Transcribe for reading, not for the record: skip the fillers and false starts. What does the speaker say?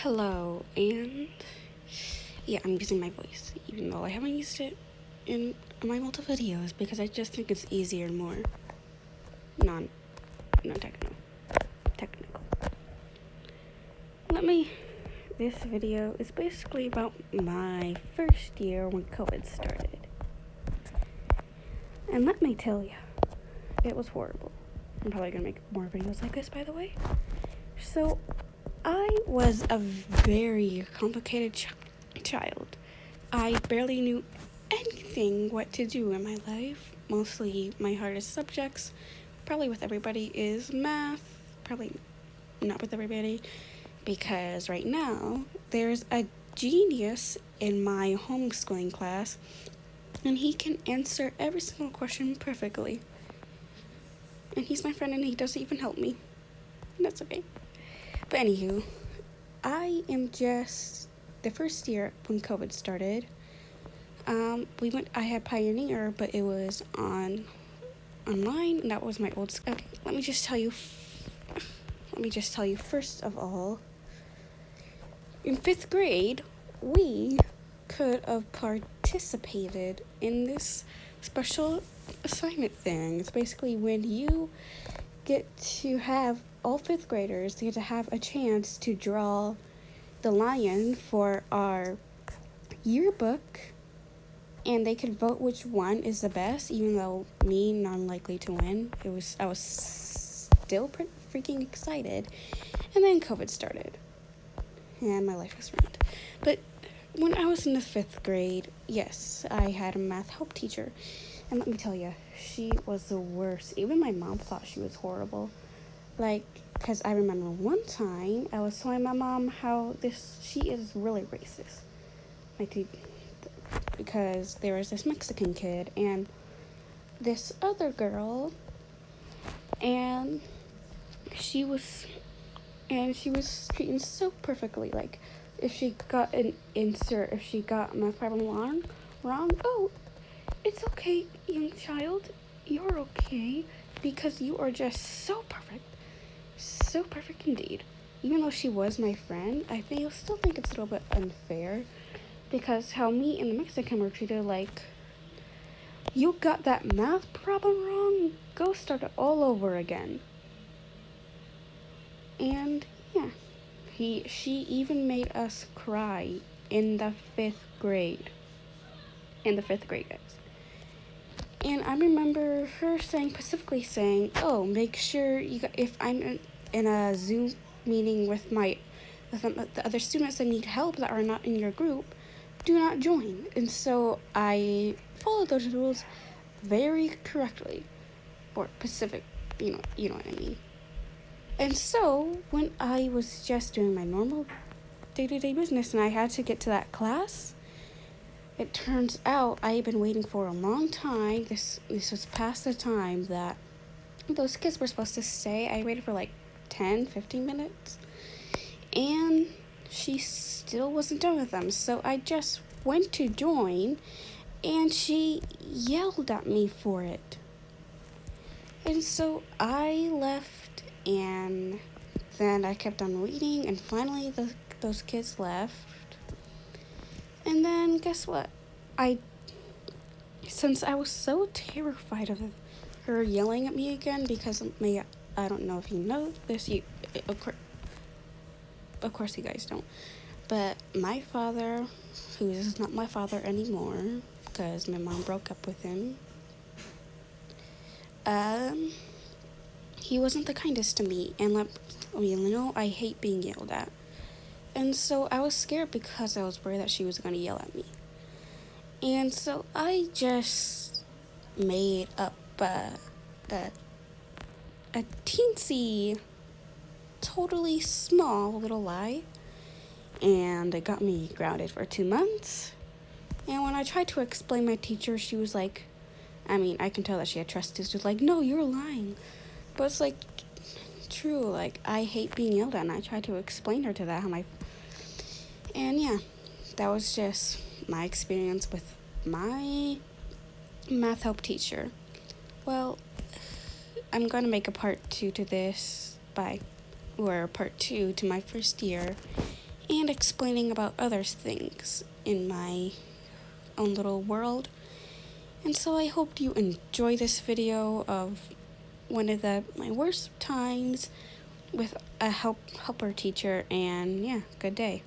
Hello, and yeah, I'm using my voice, even though I haven't used it in my multiple videos because I just think it's easier and more non non technical. Let me. This video is basically about my first year when COVID started, and let me tell you, it was horrible. I'm probably gonna make more videos like this, by the way. So, I was a very complicated child. I barely knew anything what to do in my life. Mostly my hardest subjects, probably with everybody, is math. Probably not with everybody, because right now there's a genius in my homeschooling class, and he can answer every single question perfectly. And he's my friend, and he doesn't even help me. And that's okay. But anywho, I am just the first year when COVID started. I had Pioneer, but it was online, and that was my old school. Okay, let me just tell you first of all, in 5th grade, we could have participated in this special assignment thing. It's basically when you get to have all 5th graders get to have a chance to draw the lion for our yearbook, and they could vote which one is the best, even though me non-likely to win. I was still freaking excited, and then COVID started, and my life was ruined. But when I was in the 5th grade, yes, I had a math help teacher, and let me tell you, she was the worst. Even my mom thought she was horrible. Because I remember one time I was telling my mom how she is really racist. Because there was this Mexican kid and this other girl, and she was treating so perfectly. Like, if she got an answer, if she got a math problem wrong, oh, it's okay, young child, you're okay, because you are just so perfect indeed. Even though she was my friend, I still think it's a little bit unfair, because how me and the Mexican were treated like, you got that math problem wrong, go start it all over again. And yeah, she even made us cry in the 5th grade. Guys. And I remember her specifically saying, "Oh, make sure if I'm in a Zoom meeting with the other students that need help that are not in your group, do not join." And so I followed those rules very correctly, or Pacific, you know what I mean. And so when I was just doing my normal day-to-day business and I had to get to that class, it turns out I had been waiting for a long time. This was past the time that those kids were supposed to stay. I waited for like 10, 15 minutes, and she still wasn't done with them. So I just went to join, and she yelled at me for it. And so I left, and then I kept on reading, and finally those kids left. And then guess what? Since I was so terrified of her yelling at me again, because I don't know if you know this, of course you guys don't, but my father, who is not my father anymore, because my mom broke up with him, he wasn't the kindest to me, and I hate being yelled at. And so I was scared because I was worried that she was going to yell at me. And so I just made up a teensy, totally small little lie, and it got me grounded for 2 months. And when I tried to explain my teacher, she was like, I can tell that she had trust issues. Like, no, you're lying. But it's like, true, like, I hate being yelled at, and I tried to explain her to that, and yeah, that was just my experience with my math help teacher. Well, I'm going to make a part 2 to this, part 2 to my first year, and explaining about other things in my own little world. And so I hope you enjoy this video of one of my worst times with a helper teacher, and yeah, good day.